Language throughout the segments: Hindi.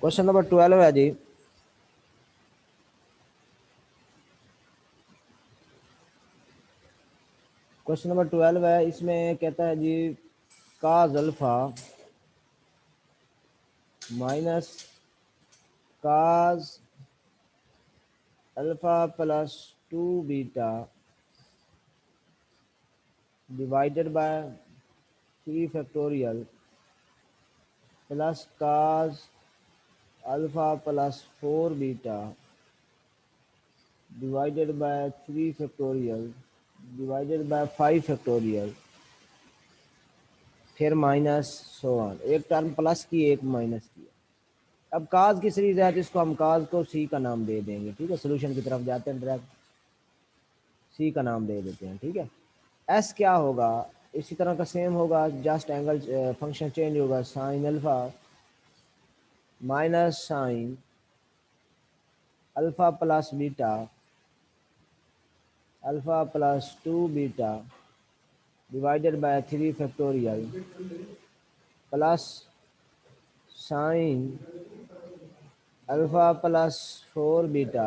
क्वेश्चन नंबर 12 है जी। क्वेश्चन नंबर 12 है, इसमें कहता है जी cos alpha minus cos alpha plus 2 beta divided by 3 factorial plus cos alpha plus 4 beta divided by 3 factorial divided by 5 factorial फिर माइनस सो ऑन। एक टर्म प्लस की एक माइनस की। अब काज की सीरीज है तो इसको हम काज को सी का नाम दे देंगे। ठीक है, सोल्यूशन की तरफ जाते हैं, डायरेक्ट सी का नाम दे देते हैं। ठीक है, एस क्या होगा, इसी तरह का सेम होगा, जस्ट एंगल फंक्शन चेंज होगा, sign alpha minus sine alpha plus beta alpha plus 2 beta divided by 3 factorial plus sine alpha plus 4 beta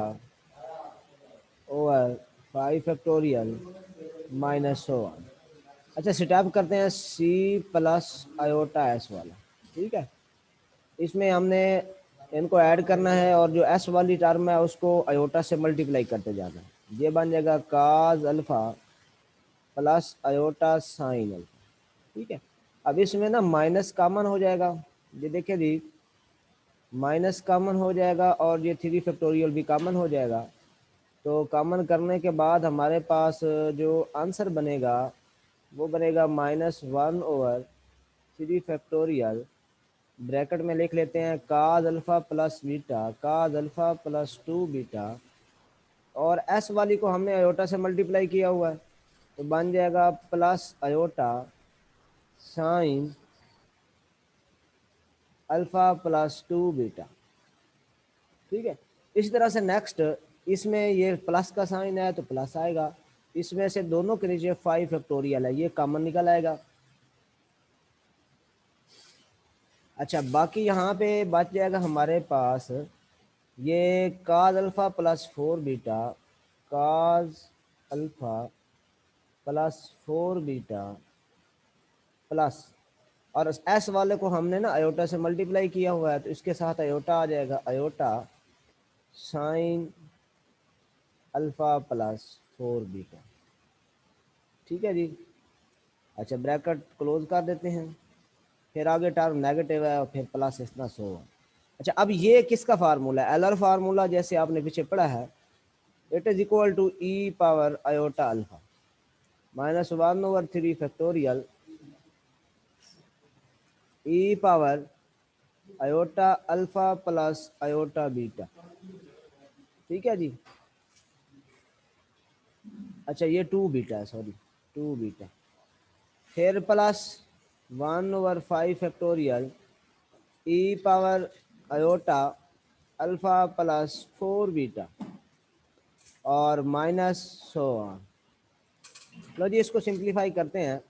over 5 factorial minus 1। अच्छा, सेटअप करते हैं सी प्लस आयोटा एस वाला। ठीक है, इसमें हमने इनको ऐड करना है और जो एस वाली टर्म है उसको आयोटा से मल्टीप्लाई करते जाना है। ये बन जाएगा काज alpha plus iota sine alpha. ठीक है, अब इसमें ना माइनस कॉमन हो जाएगा। ये देखिए जी, माइनस कॉमन हो जाएगा और ये 3 फैक्टोरियल भी कॉमन हो जाएगा। तो कॉमन करने के बाद हमारे पास जो आंसर बनेगा वो बनेगा -1/3 फैक्टोरियल। ब्रैकेट में लिख लेते हैं काज अल्फा प्लस बीटा काज अल्फा प्लस 2 बीटा, और एस वाली को हमने अयोटा से मल्टीप्लाई किया हुआ है तो बन जाएगा plus iota sine alpha plus 2 beta. ठीक है, इसी तरह से नेक्स्ट, इसमें ये प्लस का साइन है तो प्लस आएगा। इसमें से दोनों के नीचे 5 फैक्टोरियल है, ये कॉमन निकल आएगा। अच्छा, बाकी यहाँ पे बच जाएगा हमारे पास ये काज अल्फा प्लस 4 बीटा काज अल्फा प्लस 4 बीटा प्लस, और एस वाले को हमने ना अयोटा से मल्टीप्लाई किया हुआ है तो इसके साथ अयोटा आ जाएगा, aorta sine alpha plus 4 beta. ठीक है जी। अच्छा, ब्रैकेट क्लोज कर देते हैं, फिर आगे टर्म नेगेटिव है और फिर प्लस इतना 100 है। अच्छा, अब ये किसका फार्मूला है, एलर फार्मूला जैसे आपने पीछे पढ़ा है, it is equal to E power iota alpha -1/3 factorial E power iota alpha plus iota beta. ठीक है जी। अच्छा, ये 2 बीटा है, सॉरी 2 बीटा, फिर plus 1/5 factorial E power iota alpha plus 4 beta और माइनस 100। लो जी, इसको सिंप्लीफाई करते हैं।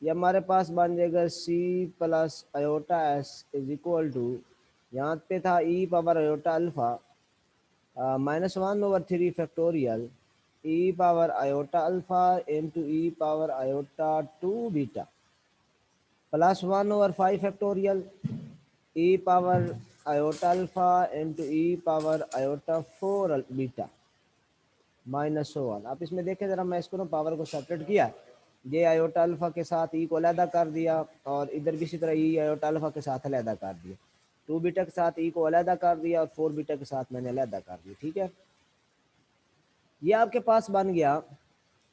ये हमारे पास बन जाएगा C plus iota S is equal to, यहाँ पे था E power iota alpha -1/3 factorial E power iota alpha into E power iota 2 beta plus 1/5 factorial E power iota alpha into E power iota 4 beta -1। आप इसमें देखें जरा, मैं इसको ना पावर को सेपरेट किया, ये आयोटा अल्फा के साथ ई को अलहदा कर दिया और इधर भी इसी तरह ई आयोटा अल्फा के साथ अलहदा कर दिया, 2 बीटा के साथ ई को अलहदा कर दिया और 4 बीटा के साथ मैंने अलहदा कर दिया। ठीक है, ये आपके पास बन गया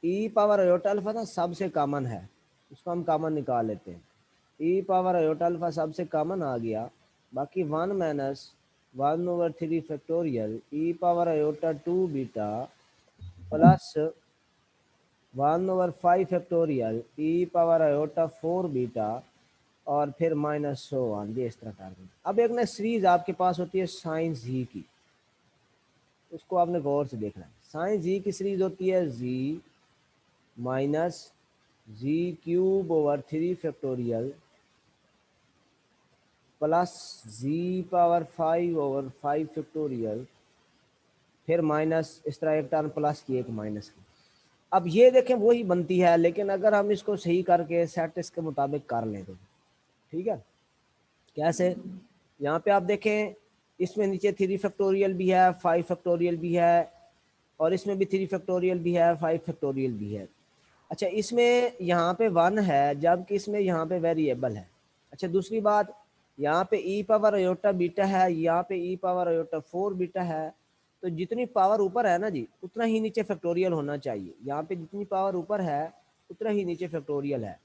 ई पावर आयोटा अल्फा ना सबसे कॉमन है, इसको हम कॉमन निकाल लेते हैं। ई पावर आयोटा अल्फा सबसे कॉमन आ गया, बाकी 1 - 1/3 factorial E power iota 2 beta plus 1/5 factorial E power iota 4 beta और फिर -100। ये इस तरह कर दें। अब एक ना सीरीज आपके पास होती है साइन जी की, उसको आपने गौर से देखना है। साइन जी की सीरीज होती है जी माइनस जी क्यूब ओवर 3 फैक्टोरियल प्लस जी पावर 5/5 फैक्टोरियल, फिर माइनस, इस तरह एक टर्म प्लस की एक माइनस की। अब ये देखें वही बनती है, लेकिन अगर हम इसको सही करके सेट इसके मुताबिक कर लें तो ठीक है। कैसे? यहाँ पे आप देखें, इसमें नीचे 3 फैक्टोरियल भी है, 5 फैक्टोरियल भी है, और इसमें भी 3 फैक्टोरियल भी है, 5 फैक्टोरियल भी है। अच्छा, इसमें यहाँ पे 1 है, जबकि इसमें यहाँ पे वेरिएबल है। अच्छा, दूसरी बात, यहाँ पे ई पावर अयोटा बीटा है, यहाँ पे ई पावर अयोटा 4 बीटा है। तो जितनी पावर ऊपर है ना जी, उतना ही नीचे फैक्टोरियल होना चाहिए। यहाँ पे जितनी पावर ऊपर है उतना ही नीचे फैक्टोरियल है,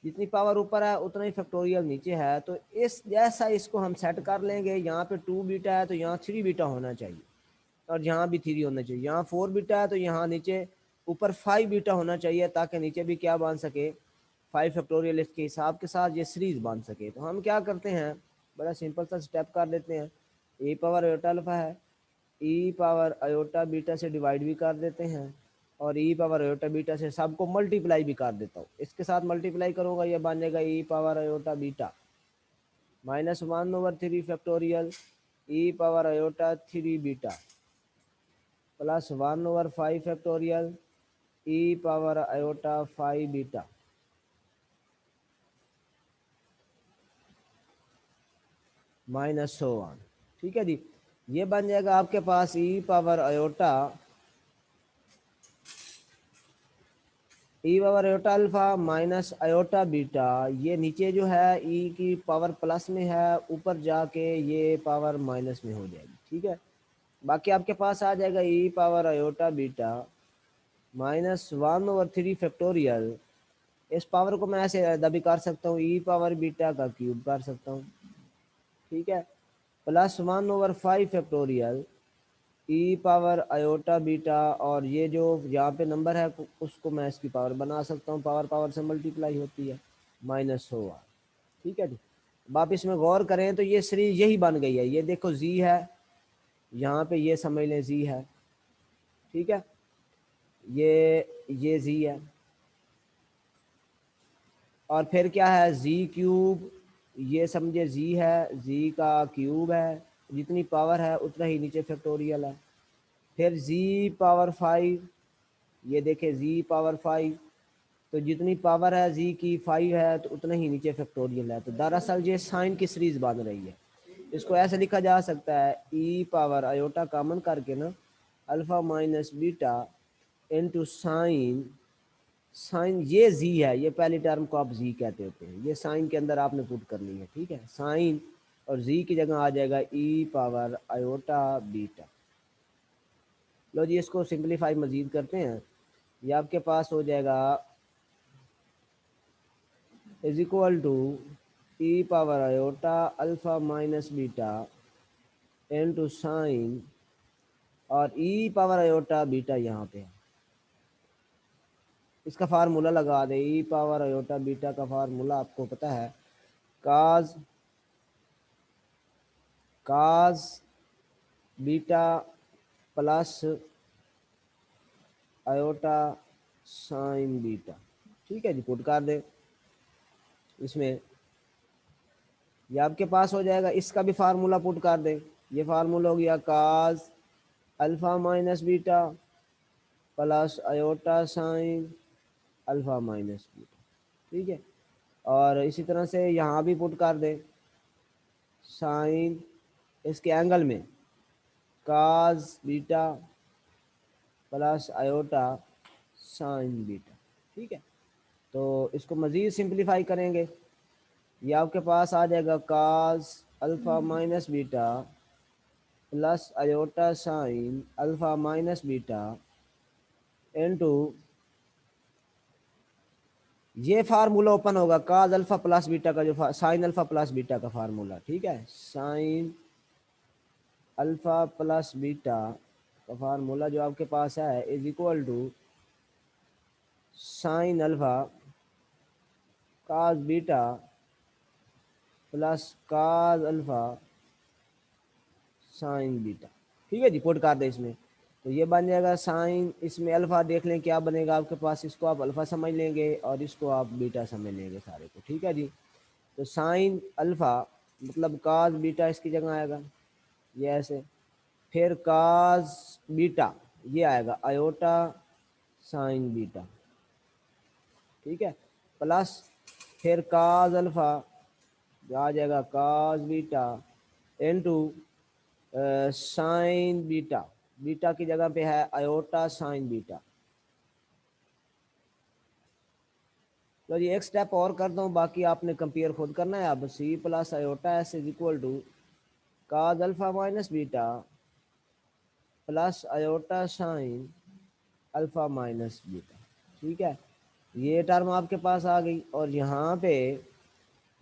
जितनी पावर ऊपर है उतना ही फैक्टोरियल नीचे है। तो इस जैसा इसको हम सेट कर लेंगे, यहाँ पे 2 बीटा है तो यहाँ 3 बीटा होना चाहिए, और यहाँ भी 3 होना चाहिए। यहाँ 4 बीटा है तो यहाँ नीचे ऊपर 5 बीटा होना चाहिए, ताकि नीचे भी क्या बन सके, 5 फैक्टोरियल इसके हिसाब के साथ ये सीरीज बन सके। तो हम क्या करते हैं, बड़ा सिंपल सा स्टेप कर लेते हैं। ए पावर अयोटा अल्फा है, ई पावर अयोटा बीटा से डिवाइड भी कर देते हैं, और ई पावर अयोटा बीटा से सबको मल्टीप्लाई भी कर देता हूँ। इसके साथ मल्टीप्लाई करूँगा, ये बन जाएगा E power iota beta -1/3 factorial E power iota 3 beta plus 1/5 factorial E power iota 5 beta -1। ठीक है जी, ये बन जाएगा आपके पास E power iota iota alpha minus iota beta. ये नीचे जो है ई की पावर प्लस में है, ऊपर जाके ये पावर माइनस में हो जाएगी। ठीक है, बाकी आपके पास आ जाएगा E power iota beta -1/3 factorial. इस पावर को मैं ऐसे अदा भी कर सकता हूँ, ई पावर बीटा का क्यूब कर सकता हूँ। ठीक है, plus 1/5 factorial E power iota beta, और ये जो यहाँ पे नंबर है उसको मैं इसकी पावर बना सकता हूँ, पावर पावर से मल्टीप्लाई होती है, -100। ठीक है जी, अब आप इसमें गौर करें तो ये सीरीज यही बन गई है। ये देखो जी है, यहाँ पे ये समझ लें जी है। ठीक है, ये जी है, और फिर क्या है, जी क्यूब, ये समझे जी है, जी का क्यूब है, जितनी पावर है उतना ही नीचे फैक्टोरियल है। फिर जी पावर 5, ये देखे जी पावर 5, तो जितनी पावर है जी की 5 है तो उतना ही नीचे फैक्टोरियल है। तो दरअसल ये साइन की सीरीज बन रही है। इसको ऐसे लिखा जा सकता है, ई पावर अयोटा कॉमन करके ना, alpha minus beta into sine, sine ये जी है, ये पहली टर्म को आप जी कहते होते हैं, ये साइन के अंदर आपने पुट करनी है। ठीक है, साइन और जी की जगह आ जाएगा ई पावर अयोटा बीटा। लो जी, इसको सिंप्लीफाई मजीद करते हैं। ये आपके पास हो जाएगा is equal to E power iota alpha minus beta into sine, और ई पावर अयोटा बीटा यहाँ पे है, इसका फार्मूला लगा दे। ई पावर अयोटा बीटा का फार्मूला आपको पता है, cos cos beta plus iota sine beta. ठीक है जी, पुट कर दे इसमें, ये आपके पास हो जाएगा। इसका भी फार्मूला पुट कर दे, ये फार्मूला हो गया काज alpha minus beta plus iota sign alpha minus beta. ठीक है, और इसी तरह से यहाँ भी पुट कर दे, साइन इसके एंगल में काज beta plus iota sine beta. ठीक है, तो इसको मज़ीद सिंप्लीफाई करेंगे, ये आपके पास आ जाएगा cos alpha minus beta plus iota sine alpha minus beta into, ये फार्मूला ओपन होगा काज अल्फ़ा प्लस बीटा का, जो साइन अल्फ़ा प्लस बीटा का फार्मूला। ठीक है, साइन अल्फ़ा प्लस बीटा का फार्मूला जो आपके पास है is equal to sine alpha cos beta plus cos alpha sine beta. ठीक है जी, पुट कर दे इसमें, तो ये बन जाएगा साइन, इसमें अल्फ़ा देख लें क्या बनेगा आपके पास, इसको आप अल्फ़ा समझ लेंगे और इसको आप बीटा समझ लेंगे सारे को। ठीक है जी, तो साइन अल्फ़ा मतलब काज बीटा इसकी जगह आएगा ये ऐसे, फिर काज बीटा ये आएगा आयोटा साइन बीटा, ठीक है, प्लस फिर काज अल्फा आ जाएगा काज beta into sign beta, beta की जगह पे है आयोटा साइन बीटा। तो ये एक स्टेप और कर दूं, बाकी आपने कंपेयर खुद करना है। अब C plus iota S is equal to cos alpha minus beta plus iota sine alpha minus beta, ठीक है। ये टर्म आपके पास आ गई। और यहाँ पे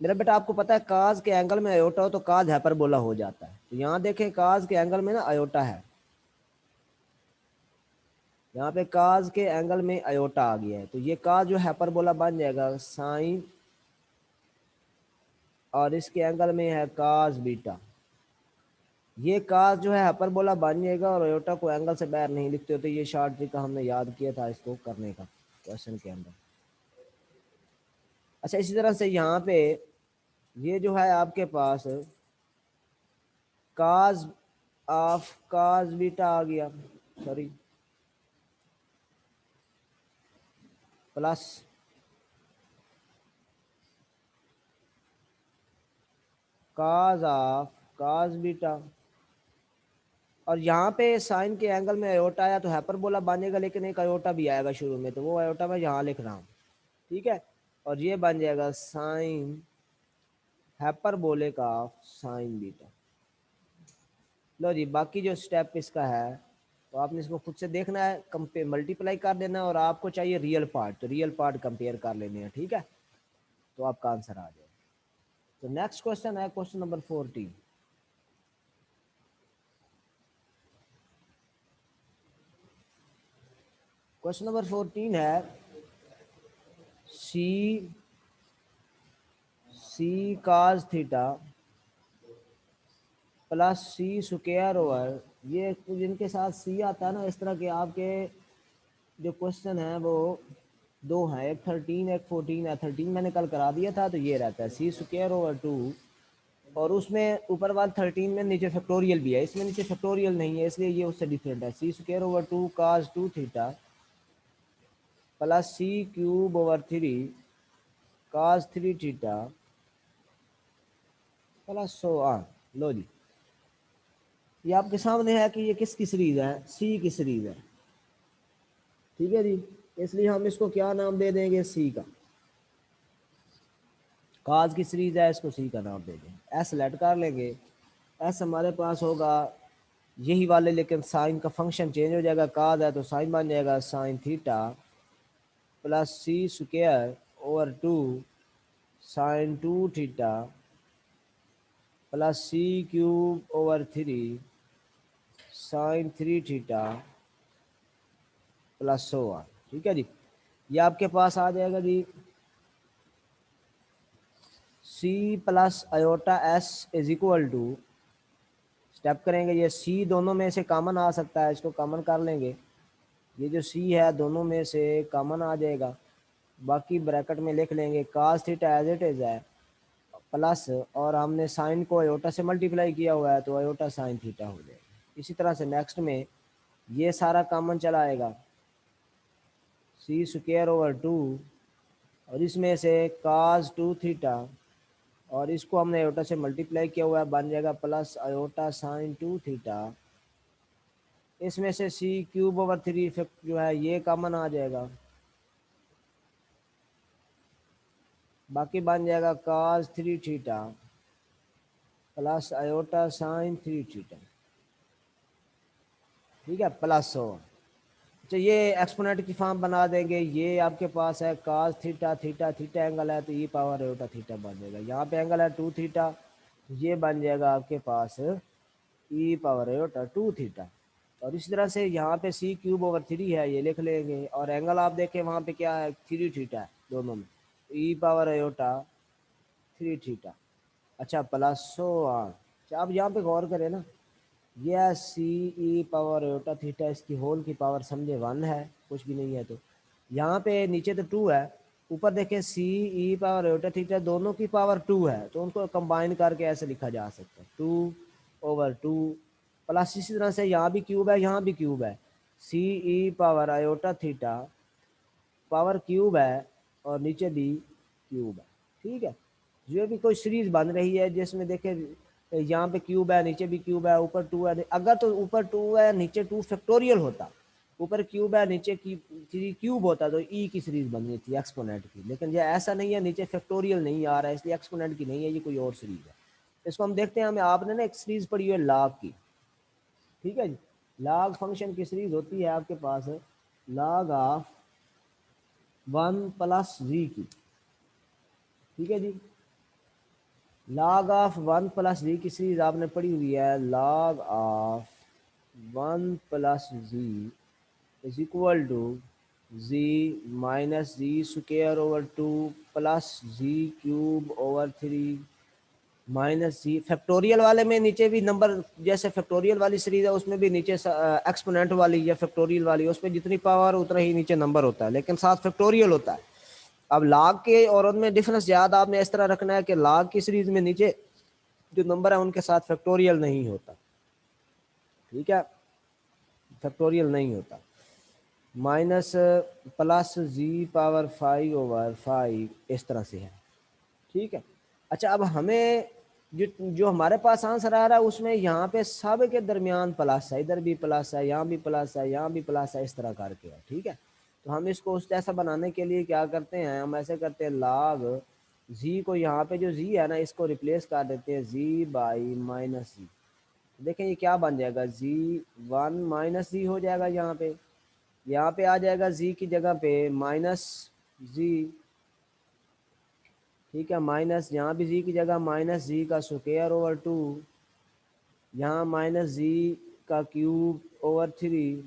मेरा बेटा आपको पता है काज के एंगल में आयोटा हो तो काज हाइपरबोला हो जाता है। तो यहाँ देखें काज के एंगल में ना आयोटा है, यहाँ पे काज के एंगल में आयोटा आ गया है, तो ये काज जो हाइपरबोला बन जाएगा साइन, और इसके एंगल में है काज बीटा। ये काज जो है हाइपरबोला बन जाएगा और आयोटा को एंगल से बाहर नहीं लिखते होते। ये शॉर्ट ट्रिक हमने याद किया था इसको करने का क्वेश्चन के अंदर। अच्छा, इसी तरह से यहाँ पे ये जो है आपके पास काज ऑफ काज बीटा आ गया, sorry, plus cause of cause beta, और यहाँ पे साइन के एंगल में आयोटा आया तो हाइपरबोला बनेगा, लेकिन एक आयोटा भी आएगा शुरू में, तो वो आयोटा मैं यहाँ लिख रहा हूँ, ठीक है। और ये बन जाएगा sine hyperbolic of sine beta. लो जी, बाकी जो स्टेप इसका है तो आपने इसको खुद से देखना है, कंपेयर मल्टीप्लाई कर देना है, और आपको चाहिए रियल पार्ट, तो रियल पार्ट कंपेयर कर लेने हैं, ठीक है, तो आपका आंसर आ जाएगा। तो नेक्स्ट क्वेश्चन है क्वेश्चन नंबर 14। क्वेश्चन नंबर 14 है सी cos theta plus C square over, ये जिनके साथ सी आता है ना इस तरह के आपके जो क्वेश्चन है वो दो हैं, एक 13 एक 14 है। 13 मैंने कल करा दिया था, तो ये रहता है सी स्क्वायर ओवर 2, और उसमें ऊपर वाला 13 में नीचे फैक्टोरियल भी है, इसमें नीचे फैक्टोरियल नहीं है, इसलिए ये उससे डिफरेंट है। C square over 2 cos 2 theta plus C cube over 3 cos 3 theta plus so on. लो जी, ये आपके सामने है कि ये किसकी सीरीज है, सी की सीरीज है, ठीक है जी। इसलिए हम इसको क्या नाम दे देंगे, सी का, काज की सीरीज है, इसको सी का नाम दे देंगे। एस सेलेक्ट कर लेंगे, एस हमारे पास होगा यही वाले, लेकिन साइन का फंक्शन चेंज हो जाएगा, काज है तो साइन बन जाएगा sine theta plus C square over 2 sine 2 theta plus C cube over 3 sine 3 theta plus so on, ठीक है जी। ये आपके पास आ जाएगा जी C plus iota S is equal to, step करेंगे, ये सी दोनों में से कॉमन आ सकता है, इसको कॉमन कर लेंगे, ये जो सी है दोनों में से कॉमन आ जाएगा, बाकी ब्रैकेट में लिख लेंगे cos theta as it is है प्लस, और हमने साइन को आयोटा से मल्टीप्लाई किया हुआ है तो आयोटा साइन थीटा हो जाएगा। इसी तरह से नेक्स्ट में ये सारा कॉमन चला आएगा सी स्क्वायर ओवर 2, और इसमें से कास 2 थीटा, और इसको हमने आयोटा से मल्टीप्लाई किया हुआ है, बन जाएगा प्लस आयोटा साइन 2 थीटा। इसमें से सी क्यूब ओवर 3 इफेक्ट जो है ये कॉमन आ जाएगा, बाकी बन जाएगा cos 3 theta plus iota sign 3 theta, ठीक है, प्लस 100। अच्छा, ये एक्सपोनेंट की फॉर्म बना देंगे, ये आपके पास है cos theta, theta theta angle है तो ई पावर आयोटा थीटा बन जाएगा, यहाँ पे एंगल है 2 थीटा, ये बन जाएगा आपके पास ई पावर आयोटा 2 थीटा। और इसी तरह से यहाँ पे सी क्यूब ओवर 3 है, ये लिख लेंगे, और एंगल आप देखें वहाँ पे क्या है 3 थीटा है दोनों में, ई पावर आयोटा 3 थीटा। अच्छा, प्लस 100 अच्छा, अब यहाँ पे गौर करें ना, यह सी ई पावर आयोटा थीटा, इसकी होल की पावर समझे 1 है, कुछ भी नहीं है, तो यहाँ पे नीचे तो 2 है, ऊपर देखें सी ई पावर आयोटा थीटा दोनों की पावर 2 है, तो उनको कंबाइन करके ऐसे लिखा जा सकता है 2/2 प्लस इसी तरह से यहाँ भी क्यूब है, यहाँ भी क्यूब है, C E power iota theta power cube है और नीचे भी क्यूब है। ठीक है, जो भी कोई सीरीज बन रही है जिसमें देखे यहाँ पे क्यूब है, नीचे भी क्यूब है, ऊपर 2 है, अगर तो ऊपर 2 है नीचे 2 फैक्टोरियल होता, ऊपर क्यूब है नीचे की 3 क्यूब होता तो ई की सीरीज बननी थी एक्सपोनेंट की, लेकिन ये ऐसा नहीं है, नीचे फैक्टोरियल नहीं आ रहा है इसलिए एक्सपोनेंट की नहीं है, ये कोई और सीरीज है। इसको हम देखते हैं, हमें आपने ना एक सीरीज पढ़ी है लॉग की। ठीक है जी, लॉग फंक्शन की सीरीज होती है आपके पास लॉग ऑफ 1 प्लस जी की। ठीक है जी, लॉग ऑफ 1 प्लस जी की सीरीज आपने पढ़ी हुई है, log of 1 plus Z is equal to Z minus Z square over 2 plus Z cube over 3 minus Z. Factorial वाले में नीचे भी नंबर, जैसे फैक्टोरियल वाली सीरीज है उसमें भी नीचे एक्सपोनेंट वाली या फैक्टोरियल वाली उसमें जितनी पावर उतना ही नीचे नंबर होता है, लेकिन साथ फैक्टोरियल होता है। अब लॉग के और उनमें डिफरेंस याद आपने इस तरह रखना है कि लॉग की सीरीज में नीचे जो नंबर है उनके साथ फैक्टोरियल नहीं होता। ठीक है, फैक्टोरियल नहीं होता। माइनस प्लस जी पावर 5/5 इस तरह से है। ठीक है, अच्छा अब हमें जो हमारे पास आंसर आ रहा है उसमें यहाँ पे सब के दरमियान प्लस है, इधर भी प्लस है, यहाँ भी प्लस है, यहाँ भी प्लस है, इस तरह करके है। ठीक है, तो हम इसको उस जैसा बनाने के लिए क्या करते हैं, हम ऐसे करते हैं लॉग जी को यहाँ पे जो जी है ना इसको रिप्लेस कर देते हैं जी बाई माइनस जी। देखें ये क्या बन जाएगा, जी 1 माइनस जी हो जाएगा, यहाँ पे आ जाएगा जी की जगह पे माइनस जी। ठीक है, माइनस यहाँ भी जी की जगह माइनस जी का स्क्वायर ओवर 2, यहाँ माइनस जी का क्यूब ओवर 3,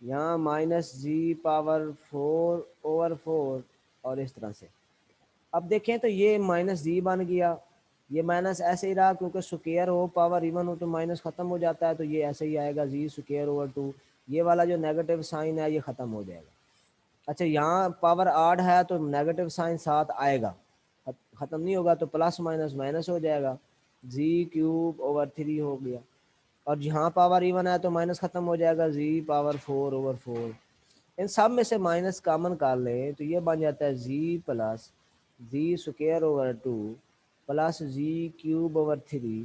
यहाँ माइनस जी पावर 4/4 और इस तरह से। अब देखें तो ये माइनस जी बन गया, ये माइनस ऐसे ही रहा क्योंकि स्क्वायर हो पावर इवन हो तो माइनस खत्म हो जाता है, तो ये ऐसे ही आएगा जी स्क्वायर ओवर 2, ये वाला जो नेगेटिव साइन है ये खत्म हो जाएगा। अच्छा यहाँ पावर 8 है तो नेगेटिव साइन साथ आएगा, ख़त्म नहीं होगा, तो प्लस माइनस माइनस हो जाएगा, जी क्यूब ओवर 3 हो गया। और यहाँ पावर इवन है तो माइनस ख़त्म हो जाएगा, जी पावर 4/4। इन सब में से माइनस कॉमन कर लें तो ये बन जाता है जी plus Z square over 2 plus Z cube over 3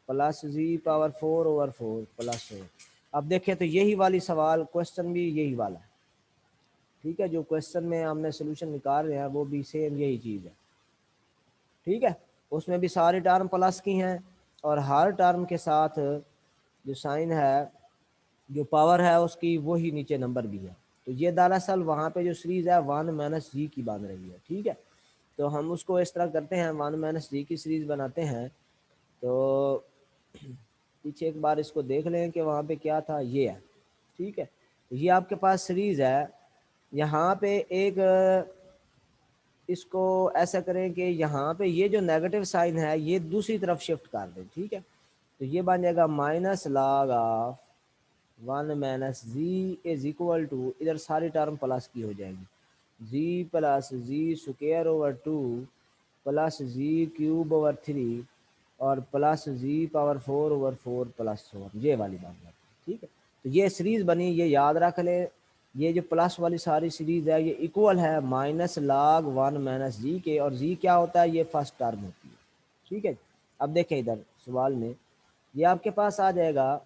plus जी पावर 4/4 प्लस 4। अब देखें तो यही वाली सवाल क्वेश्चन भी यही वाला है। ठीक है, जो क्वेश्चन में हमने सोल्यूशन निकाल रहे हैं वो भी सेम यही चीज़ है। ठीक है, उसमें भी सारी टर्म प्लस की हैं और हर टर्म के साथ जो साइन है, जो पावर है उसकी वही नीचे नंबर भी है। तो ये दरअसल वहाँ पे जो सीरीज है 1 माइनस जी की बन रही है। ठीक है, तो हम उसको इस तरह करते हैं, 1 माइनस जी की सीरीज बनाते हैं। तो पीछे एक बार इसको देख लें कि वहाँ पे क्या था, ये है। ठीक है, ये आपके पास सीरीज है, यहाँ पे एक इसको ऐसा करें कि यहाँ पे ये जो नेगेटिव साइन है ये दूसरी तरफ शिफ्ट कर दें। ठीक है, तो ये बन जाएगा minus log of 1 minus Z is equal to, इधर सारी टर्म प्लस की हो जाएगी, Z plus Z square over 2 plus Z cube over 3 और प्लस जी पावर 4/4 प्लस 4, ये वाली बात है। ठीक है, तो ये सीरीज बनी, ये याद रख ले, ये जो प्लस वाली सारी सीरीज है ये इक्वल है माइनस लॉग 1 माइनस जी के, और जी क्या होता है, ये फर्स्ट टर्म होती है। ठीक है, अब देखें इधर सवाल में ये आपके पास आ जाएगा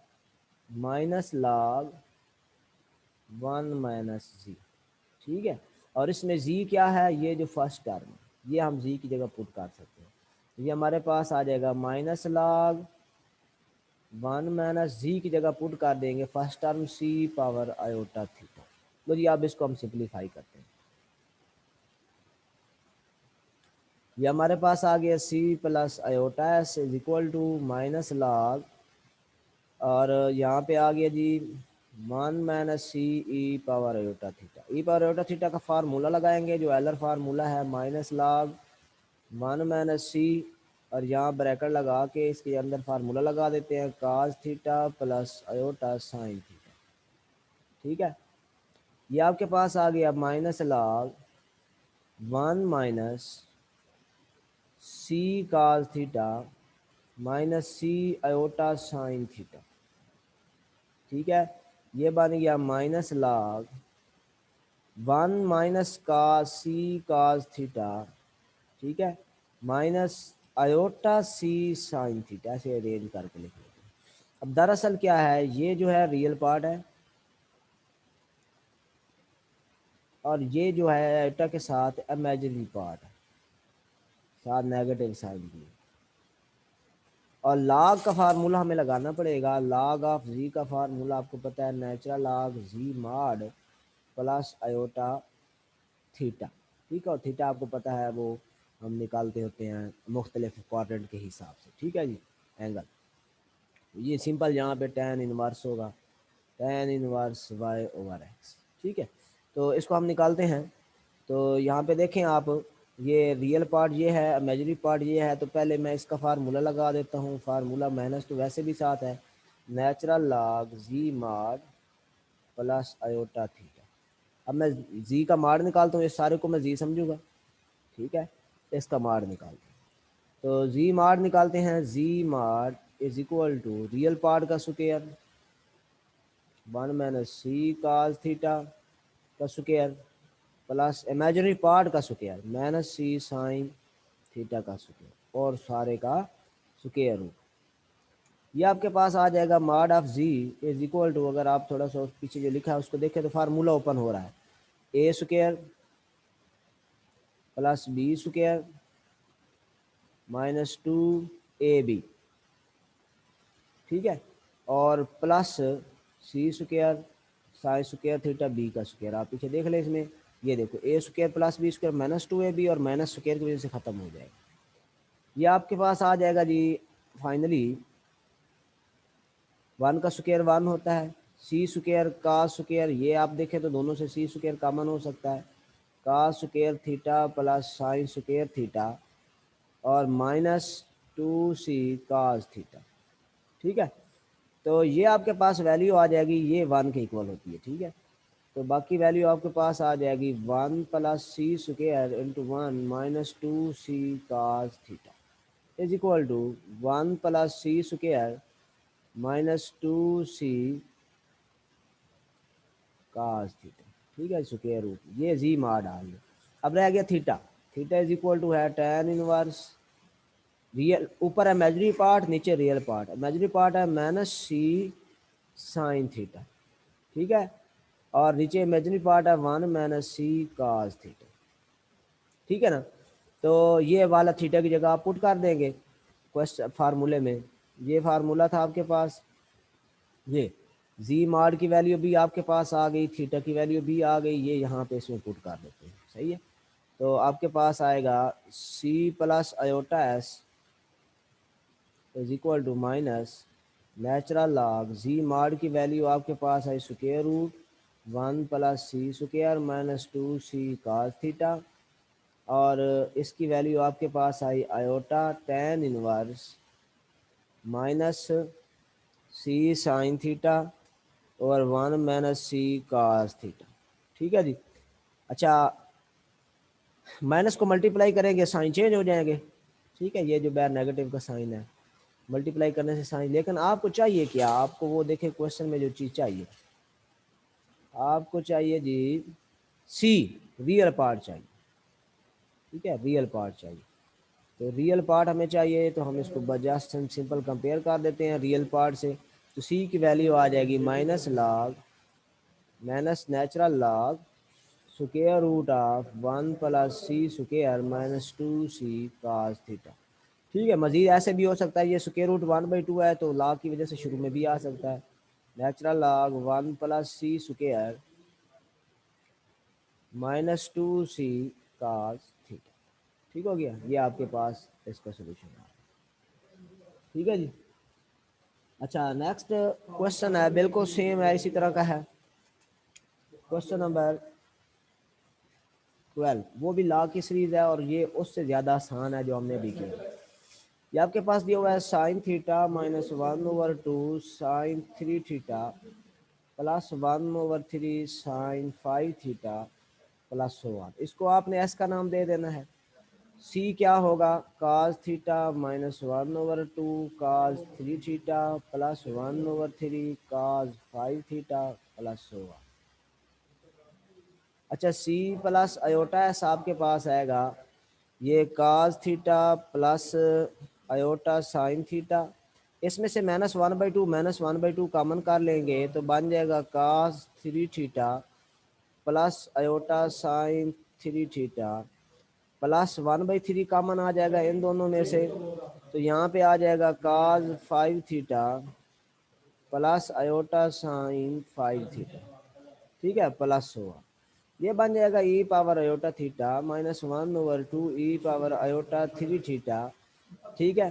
माइनस लॉग 1 माइनस जी। ठीक है, और इसमें जी क्या है, ये जो फर्स्ट टर्म है ये हम जी की जगह पुट कर सकते हैं, ये हमारे पास आ जाएगा माइनस लॉग 1 माइनस जी की जगह पुट कर देंगे फर्स्ट टर्म सी पावर आयोटा थीटा। तो जी अब इसको हम सिंप्लीफाई करते हैं, ये हमारे पास आ गया C plus iota S is equal to minus log, और यहाँ पे आ गया Z 1 minus C E power iota theta. E power iota theta का फार्मूला लगाएंगे जो एलर फार्मूला है, माइनस लॉग 1 माइनस सी, और यहाँ ब्रैकेट लगा के इसके अंदर फार्मूला लगा देते हैं काज theta plus iota sign theta. ठीक है, ये आपके पास आ गया minus log 1 minus C cos theta minus सी आयोटा साइन थीटा। ठीक है, ये बन गया माइनस लॉग 1 माइनस काज सी काज थीटा, ठीक है, माइनस आयोटा सी साइन थीटा, ऐसे अरेंज करके लिख लेते हैं। अब दरअसल क्या है, ये जो है रियल पार्ट है और ये जो है आयोटा के साथ इमेजिनरी पार्ट है, साथ नेगेटिव साइन की। और log का फार्मूला हमें लगाना पड़ेगा। log ऑफ z का फार्मूला आपको पता है, natural log z mod plus iota theta. ठीक है, और थीटा आपको पता है वो हम निकालते होते हैं मुख्तलिफ क्वाड्रेंट के हिसाब से। ठीक है जी, एंगल ये सिंपल यहाँ पे tan इनवर्स होगा, tan inverse y over x। ठीक है, तो इसको हम निकालते हैं। तो यहाँ पे देखें आप, ये रियल पार्ट ये है, इमेजिनरी पार्ट ये है। तो पहले मैं इसका फार्मूला लगा देता हूँ। फार्मूला माइनस तो वैसे भी साथ है, नेचुरल लॉग जी माड प्लस आयोटा थीटा। अब मैं जी का माड निकालता हूँ, इस सारे को मैं जी समझूंगा। ठीक है, इसका माड निकालते हैं। तो जी माड निकालते हैं, Z mod is equal to real part का square 1 minus C cos theta का स्क्वायर प्लस इमेजिनरी पार्ट का square minus C sine theta का स्क्वायर और सारे का स्क्वायर रूट। ये आपके पास आ जाएगा mod of Z is equal to, अगर आप थोड़ा सा पीछे जो लिखा है उसको देखें तो फार्मूला ओपन हो रहा है, A square plus B square minus 2ab। ठीक है, और plus C square sine square theta B का स्क्वायर। आप पीछे देख लें इसमें, ये देखो A square plus B square minus 2ab और माइनस स्क्वायर की वजह से ख़त्म हो जाएगा। ये आपके पास आ जाएगा जी फाइनली 1 का स्क्वायर 1 होता है, सी स्क्वायर का स्क्वायर, ये आप देखें तो दोनों से सी स्क्वायर कॉमन हो सकता है, का square theta plus sign square theta और माइनस 2c कास थीटा। ठीक है, तो ये आपके पास वैल्यू आ जाएगी, ये 1 के इक्वल होती है। ठीक है, तो बाकी वैल्यू आपके पास आ जाएगी 1 plus C square into 1 minus 2c cos theta is equal to 1 plus C square minus 2c cos theta. ठीक है, स्क्वायर रूट, ये जी मार डाल दो। अब रह गया theta, theta is equal to है tan इनवर्स रियल, ऊपर इमेजिनरी पार्ट नीचे रियल पार्ट। इमेजिनरी पार्ट है माइनस सी साइन थीटा, ठीक है, और नीचे इमेजिनरी पार्ट है 1 माइनस सी कास थीटा। ठीक है ना, तो ये वाला थीटा की जगह आप पुट कर देंगे क्वेश्चन फार्मूले में। ये फार्मूला था आपके पास, ये जी मार्ड की वैल्यू भी आपके पास आ गई, थीटा की वैल्यू भी आ गई, ये यहाँ पे इसमें पुट कर देते हैं। सही है, तो आपके पास आएगा C plus iota S is equal to minus natural log जी मार्ड की वैल्यू आपके पास है square root 1 plus C square minus 2c cos theta, और इसकी वैल्यू आपके पास आई iota tan inverse minus C sine theta और 1 माइनस सी कास थीटा। ठीक है जी, अच्छा माइनस को मल्टीप्लाई करेंगे साइन चेंज हो जाएंगे। ठीक है, ये जो बैर नेगेटिव का साइन है मल्टीप्लाई करने से साइन, लेकिन आपको चाहिए क्या, आपको वो देखें क्वेश्चन में जो चीज़ चाहिए, आपको चाहिए जी सी रियल पार्ट चाहिए। ठीक है, रियल पार्ट चाहिए, तो रियल पार्ट हमें चाहिए, तो हम इसको जस्ट सिंपल कंपेयर कर देते हैं रियल पार्ट से। तो सी की वैल्यू आ जाएगी minus log minus natural log square root of 1 plus C square minus 2c cos theta. ठीक है, मजीद ऐसे भी हो सकता है, ये स्क्वायर रूट 1/2 है तो लॉग की वजह से शुरू में भी आ सकता है, natural log 1 plus C square minus 2c cos theta. ठीक हो गया, ये आपके पास इसका सोल्यूशन है। ठीक है जी, अच्छा नेक्स्ट क्वेश्चन है, बिल्कुल सेम है, इसी तरह का है, क्वेश्चन नंबर 12। वो भी लॉ की सीरीज है और ये उससे ज़्यादा आसान है जो हमने अभी किया। ये आपके पास दिया हुआ है sine theta minus 1/2 sine 3 theta plus 1/3 sine 5 theta plus 1। इसको आपने एस का नाम दे देना है। सी क्या होगा, काज थीटा माइनस 1/2 काज 3 थीटा प्लस 1/3 काज 5 थीटा प्लस 1। अच्छा, सी प्लस अयोटा एस आपके पास आएगा, ये cos theta plus iota sine theta, इसमें से -1/2 कॉमन कर लेंगे तो बन जाएगा cos 3 theta plus iota sine 3 theta plus 1/3 common आ जाएगा इन दोनों में से, तो यहाँ पे आ जाएगा काज 5 theta plus iota sign 5 theta, ठीक है, प्लस 100। ये बन जाएगा ई पावर अयोटा थीटा -1/2 ई पावर अयोटा 3 थीटा, ठीक है,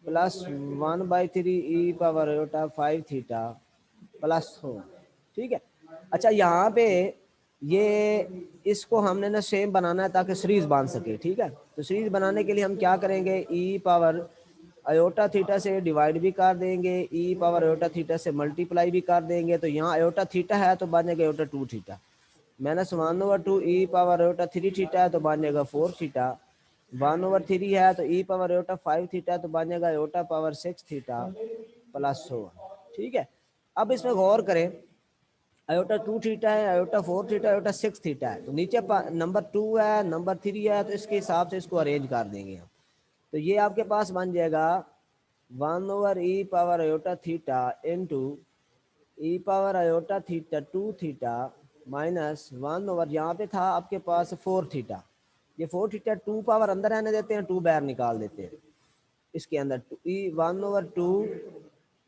plus 1/3 E power iota 5 theta plus 100, ठीक है। अच्छा, यहाँ पे ये इसको हमने ना सेम बनाना है ताकि सीरीज बांध सके, ठीक है। तो सीरीज बनाने के लिए हम क्या करेंगे, ई पावर अयोटा थीटा से डिवाइड भी कर देंगे, ई पावर अयोटा थीटा से मल्टीप्लाई भी कर देंगे, तो यहाँ अयोटा थीटा है तो बन जाएगा अयोटा 2 थीटा, -1/2 ई पावर अयोटा 3 थीटा है तो बन जाएगा 4 थीटा, 1/3 है तो ई पावर अयोटा 5 थीटा तो बन जाएगा अयोटा पावर 6 थीटा प्लस 100, ठीक है। अब इसमें गौर करें, अयोटा 2 थीटा है, अयोटा 4 थीटा, अयोटा 6 थीटा है, तो नीचे नंबर 2 है, नंबर 3 है, तो इसके हिसाब से इसको अरेंज कर देंगे हम। तो ये आपके पास बन जाएगा 1/e power iota theta into E power iota theta 2 theta minus 1/, यहाँ पे था आपके पास 4 थीटा, ये 4 थीटा 2 पावर अंदर रहने देते हैं, 2 बाहर निकाल देते हैं, इसके अंदर 1/2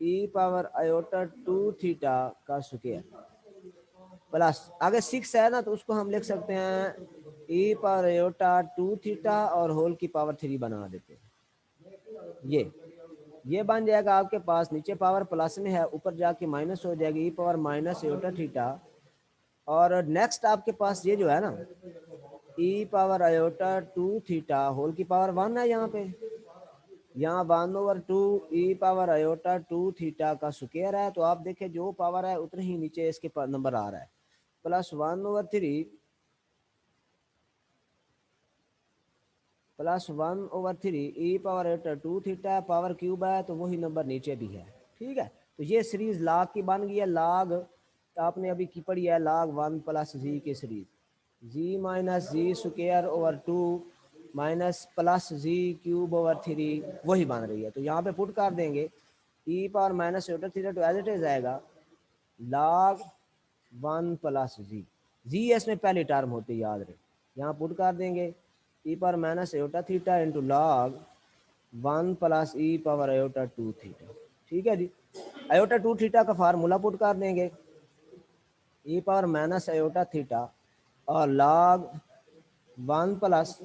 ई पावर अयोटा 2 थीटा का स्क्वायर प्लस आगे 6 है ना, तो उसको हम लिख सकते हैं ई पावर अयोटा 2 थीटा और होल की पावर 3 बना देते हैं। ये बन जाएगा आपके पास, नीचे पावर प्लस में है, ऊपर जाके माइनस हो जाएगी, ई पावर माइनस अयोटा थीटा, और नेक्स्ट आपके पास ये जो है ना ई पावर अयोटा 2 थीटा होल की पावर 1 है, यहाँ पे यहाँ 1/2 ई पावर अयोटा 2 थीटा का स्क्वायर है, तो आप देखें जो पावर है उतने ही नीचे इसके नंबर आ रहा है, plus 1/3 E power iota 2 theta power cube है, तो वही नंबर नीचे भी है, ठीक है। तो ये सीरीज log की बन गई है, log आपने अभी की पढ़ी है, log 1 प्लस जी की सीरीज, जी minus Z square over 2 minus plus Z cube over 3 वही बन रही है। तो यहाँ पे पुट कर देंगे e power minus iota theta तो एज इट इज आएगा log 1 प्लस जी इसमें पहली टर्म होती है, याद रहे, यहाँ पुट कर देंगे e power minus iota theta into log 1 plus e power iota 2 theta, ठीक है जी। अयोटा 2 थीटा का फार्मूला पुट कर देंगे, e power minus iota theta और लॉग 1 प्लस